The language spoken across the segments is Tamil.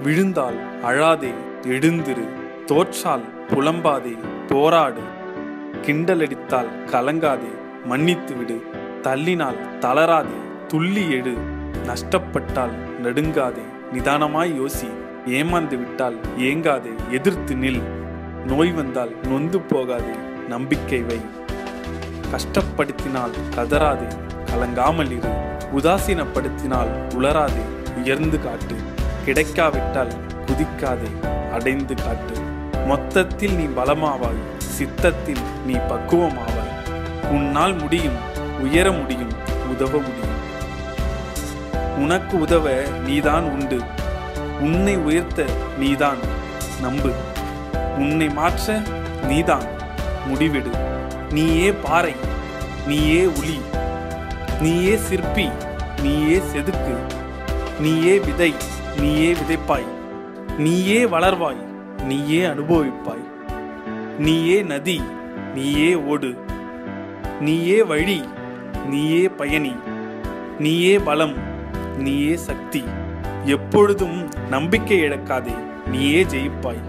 விழுந்தால் அழாதே, எழுந்திரு. தோற்றால் புலம்பாதே, போராடு. கிண்டலடித்தால் கலங்காதே, மன்னித்து விடு. தள்ளினால் தளராதே, துள்ளி எடு. நஷ்டப்பட்டால் நடுங்காதே, நிதானமாய் யோசி. ஏமாந்து விட்டால் ஏங்காதே, எதிர்த்து நில். நோய் வந்தால் நொந்து போகாதே, நம்பிக்கை வை. கஷ்டப்படுத்தினால் கதறாதே, கலங்காமல் இரு. உதாசீனப்படுத்தினால் உளராதே, உயர்ந்து காட்டு. கிடைக்காவிட்டால் குதிக்காதே, அடைந்து காட்டு. மொத்தத்தில் நீ பலமாவாய், சித்தத்தில் நீ பக்குவமாவாய். உன்னால் முடியும், உயர முடியும், உதவ முடியும். உனக்கு உதவ நீதான் உண்டு. உன்னை உயர்த்த நீதான், நம்பு. உன்னை மாற்ற நீதான், முடிவிடு. நீயே பாறை, நீயே உளி. நீயே சிற்பி, நீயே செதுக்கு. நீயே விதை, நீயே விதைப்பாய். நீயே வளர்வாய், நீயே அனுபவிப்பாய். நீயே நதி, நீயே ஓடு. நீயே வழி, நீயே பயணி. நீயே பலம், நீயே சக்தி. எப்பொழுதும் நம்பிக்கை இழக்காதே, நீயே ஜெயிப்பாய்.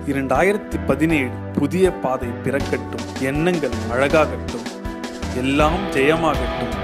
2017 புதிய பாதை பிறக்கட்டும். எண்ணங்கள் அழகாகட்டும். எல்லாம் ஜெயமாகட்டும்.